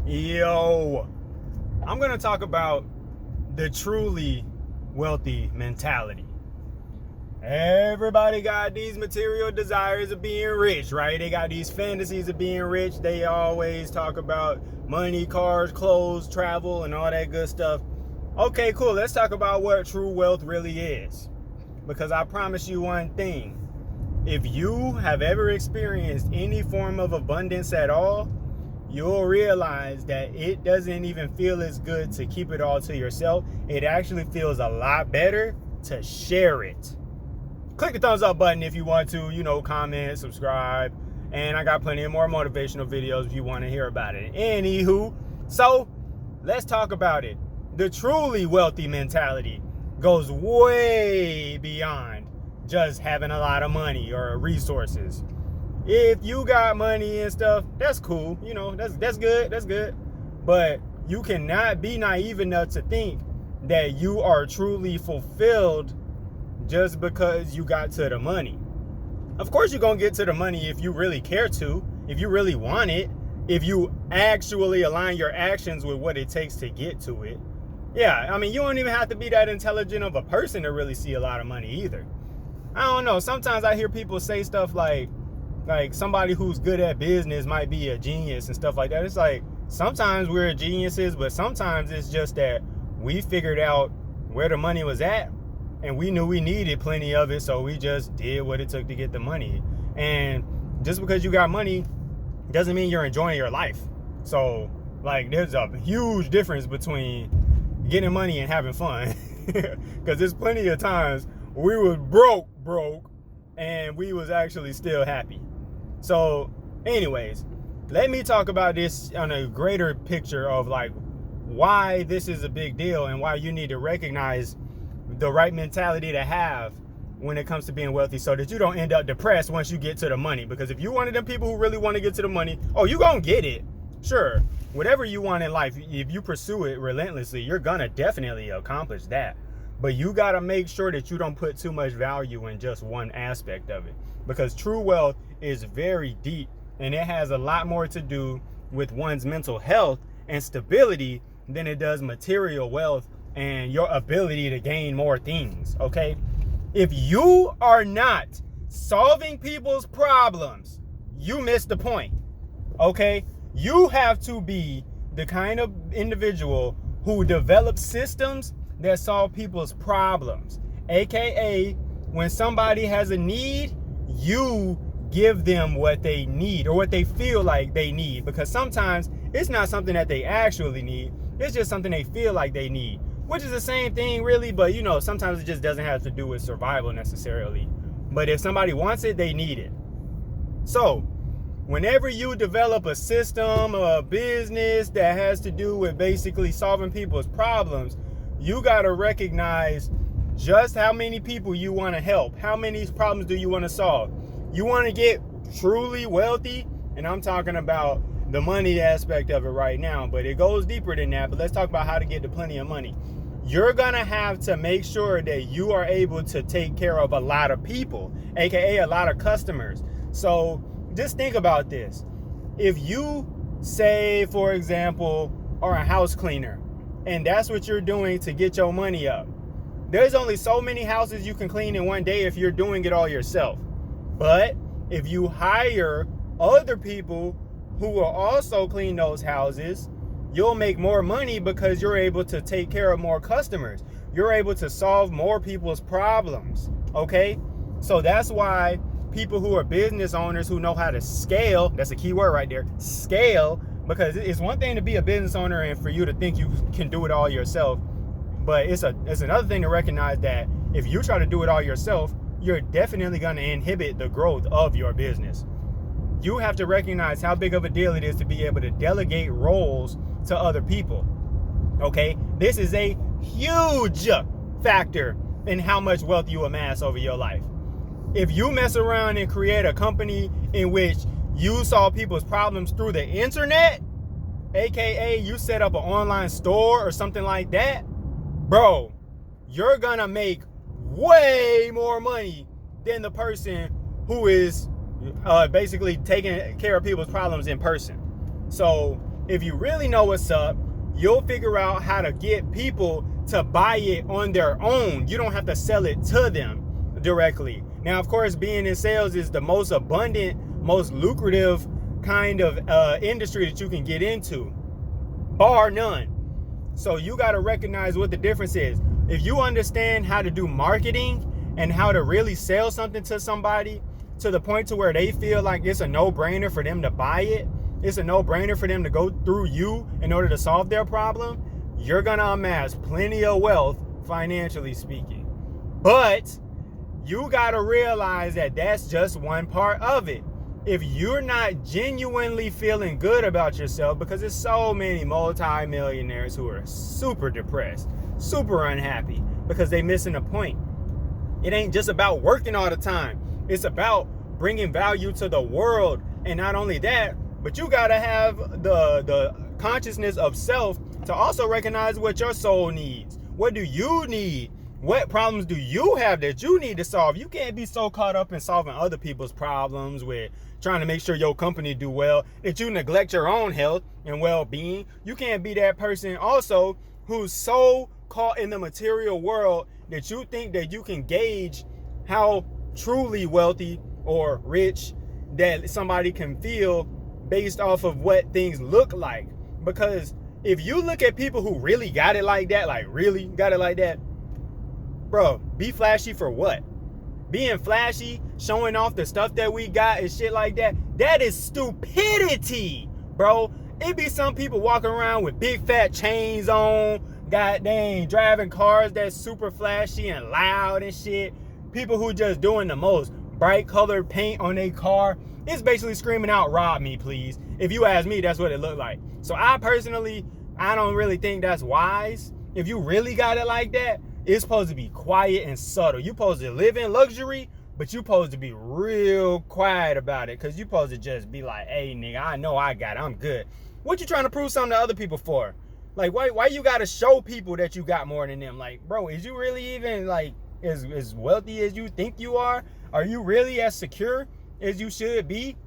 Yo, I'm going to talk about the truly wealthy mentality. Everybody got these material desires of being rich, right? They got these fantasies of being rich. They always talk about money, cars, clothes, travel, and all that good stuff. Okay, cool. Let's talk about what true wealth really is. Because I promise you one thing. If you have ever experienced any form of abundance at all, you'll realize that it doesn't even feel as good to keep it all to yourself. It actually feels a lot better to share it. Click the thumbs up button if you want to, comment, subscribe. And I got plenty of more motivational videos if you want to hear about it. Anywho, so let's talk about it. The truly wealthy mentality goes way beyond just having a lot of money or resources. If you got money and stuff, that's cool. That's good. But you cannot be naive enough to think that you are truly fulfilled just because you got to the money. Of course, you're going to get to the money if you really care to, if you really want it, if you actually align your actions with what it takes to get to it. Yeah, you don't even have to be that intelligent of a person to really see a lot of money either. I don't know. Sometimes I hear people say stuff like somebody who's good at business might be a genius and stuff like that. It's like sometimes we're geniuses, but sometimes it's just that we figured out where the money was at and we knew we needed plenty of it, so we just did what it took to get the money. And just because you got money doesn't mean you're enjoying your life. So there's a huge difference between getting money and having fun. Because there's plenty of times we was broke and we was actually still happy. So anyways, let me talk about this on a greater picture of why this is a big deal and why you need to recognize the right mentality to have when it comes to being wealthy, so that you don't end up depressed once you get to the money. Because if you're one of them people who really want to get to the money, you gonna get it. Sure, whatever you want in life, if you pursue it relentlessly, you're gonna definitely accomplish that. But you gotta make sure that you don't put too much value in just one aspect of it. Because true wealth is very deep, and it has a lot more to do with one's mental health and stability than it does material wealth and your ability to gain more things, okay? If you are not solving people's problems, you missed the point, okay? You have to be the kind of individual who develops systems that solve people's problems. AKA, when somebody has a need, you give them what they need or what they feel like they need. Because sometimes it's not something that they actually need. It's just something they feel like they need, which is the same thing really, but sometimes it just doesn't have to do with survival necessarily. But if somebody wants it, they need it. So whenever you develop a system or a business that has to do with basically solving people's problems, you got to recognize just how many people you want to help. How many problems do you want to solve? You want to get truly wealthy, and I'm talking about the money aspect of it right now, but it goes deeper than that. But let's talk about how to get to plenty of money. You're going to have to make sure that you are able to take care of a lot of people, aka a lot of customers. So just think about this. If you say, for example, are a house cleaner, and that's what you're doing to get your money up, there's only so many houses you can clean in one day if you're doing it all yourself. But if you hire other people who will also clean those houses, you'll make more money because you're able to take care of more customers. You're able to solve more people's problems, okay? So that's why people who are business owners who know how to scale, that's a key word right there, scale, because it's one thing to be a business owner and for you to think you can do it all yourself, but it's another thing to recognize that if you try to do it all yourself, you're definitely going to inhibit the growth of your business. You have to recognize how big of a deal it is to be able to delegate roles to other people, okay? This is a huge factor in how much wealth you amass over your life. If you mess around and create a company in which you solve people's problems through the internet, aka you set up an online store or something like that, bro, you're gonna make way more money than the person who is basically taking care of people's problems in person. So if you really know what's up, you'll figure out how to get people to buy it on their own. You don't have to sell it to them directly. Now, of course, being in sales is the most abundant, most lucrative kind of industry that you can get into, bar none. So you got to recognize what the difference is. If you understand how to do marketing and how to really sell something to somebody to the point to where they feel like it's a no-brainer for them to buy it, it's a no-brainer for them to go through you in order to solve their problem, you're gonna amass plenty of wealth, financially speaking. But you gotta realize that that's just one part of it. If you're not genuinely feeling good about yourself, because there's so many multi-millionaires who are super depressed, super unhappy, because they missing a point. It ain't just about working all the time. It's about bringing value to the world. And not only that, but you gotta have the consciousness of self to also recognize what your soul needs. What do you need? What problems do you have that you need to solve? You can't be so caught up in solving other people's problems with trying to make sure your company do well that you neglect your own health and well-being. You can't be that person also who's so caught in the material world that you think that you can gauge how truly wealthy or rich that somebody can feel based off of what things look like. Because if you look at people who really got it like that, bro, be flashy for what? Being flashy, showing off the stuff that we got and shit like that, that is stupidity, bro. It be some people walking around with big fat chains on, goddamn, driving cars that's super flashy and loud and shit. People who just doing the most bright colored paint on their car. It's basically screaming out, rob me, please. If you ask me, that's what it looked like. So I don't really think that's wise. If you really got it like that, it's supposed to be quiet and subtle. You supposed to live in luxury, but you supposed to be real quiet about it, because you supposed to just be like, hey, nigga, I know I got it. I'm good. What you trying to prove something to other people for? Like, why you got to show people that you got more than them? Like, bro, is you really even, like, as wealthy as you think you are? Are you really as secure as you should be?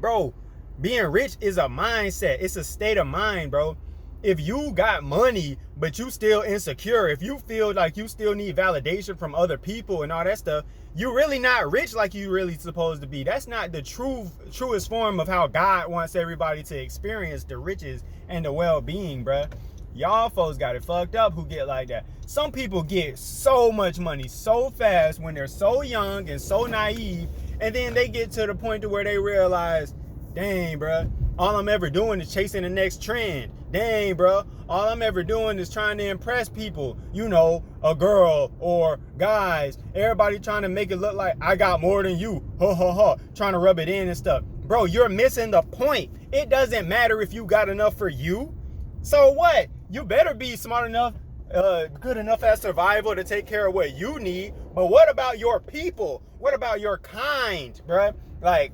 Bro, being rich is a mindset. It's a state of mind, bro. If you got money, but you still insecure, if you feel like you still need validation from other people and all that stuff, you're really not rich like you really supposed to be. That's not the truest form of how God wants everybody to experience the riches and the well-being, bruh. Y'all folks got it fucked up who get like that. Some people get so much money so fast when they're so young and so naive, and then they get to the point to where they realize, dang, bruh, all I'm ever doing is chasing the next trend. Dang, bro, all I'm ever doing is trying to impress people. You know, a girl or guys. Everybody trying to make it look like I got more than you. Ha, ha, ha. Trying to rub it in and stuff. Bro, you're missing the point. It doesn't matter if you got enough for you. So what? You better be smart enough, good enough at survival to take care of what you need. But what about your people? What about your kind, bro? Like,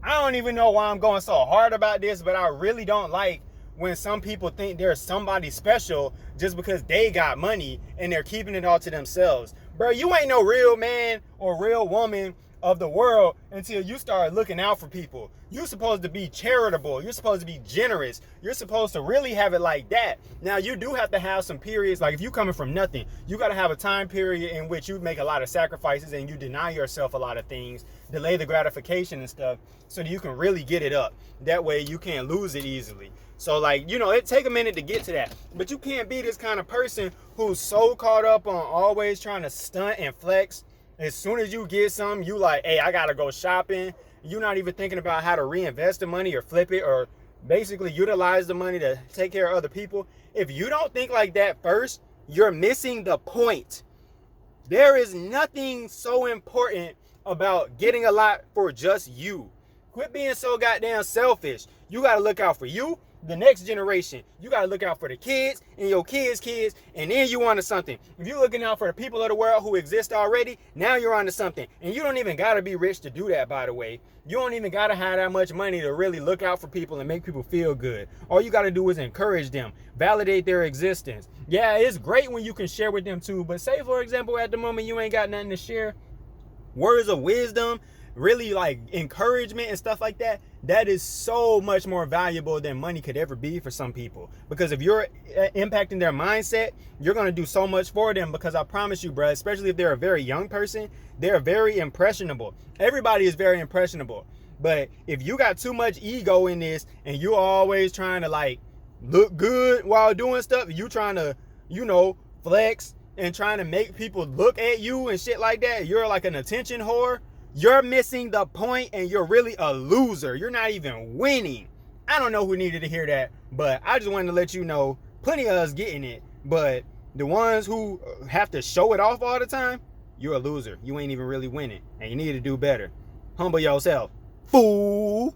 I don't even know why I'm going so hard about this, but I really don't like when some people think they're somebody special just because they got money and they're keeping it all to themselves. Bro, you ain't no real man or real woman of the world until you start looking out for people. You're supposed to be charitable. You're supposed to be generous. You're supposed to really have it like that. Now, you do have to have some periods. Like, if you're coming from nothing, you got to have a time period in which you make a lot of sacrifices and you deny yourself a lot of things, delay the gratification and stuff, so that you can really get it up. That way you can't lose it easily. So, like, you know, it take a minute to get to that. But you can't be this kind of person who's so caught up on always trying to stunt and flex. As soon as you get something, you like, hey, I got to go shopping. You're not even thinking about how to reinvest the money or flip it or basically utilize the money to take care of other people. If you don't think like that first, you're missing the point. There is nothing so important about getting a lot for just you. Quit being so goddamn selfish. You got to look out for you, the next generation. You got to look out for the kids and your kids' kids, and then you onto something. If you're looking out for the people of the world who exist already, now you're onto something. And you don't even got to be rich to do that, by the way. You don't even got to have that much money to really look out for people and make people feel good. All you got to do is encourage them, validate their existence. Yeah, it's great when you can share with them too, but say, for example, at the moment you ain't got nothing to share, words of wisdom, really like encouragement and stuff like that, that is so much more valuable than money could ever be for some people. Because if you're impacting their mindset, you're going to do so much for them. Because I promise you, bro, especially if they're a very young person, they're very impressionable. Everybody is very impressionable. But if you got too much ego in this and you're always trying to like look good while doing stuff, you trying to, you know, flex and trying to make people look at you and shit like that, you're like an attention whore. You're missing the point and you're really a loser. You're not even winning. I don't know who needed to hear that, but I just wanted to let you know, plenty of us getting it, but the ones who have to show it off all the time, you're a loser. You ain't even really winning and you need to do better. Humble yourself, fool.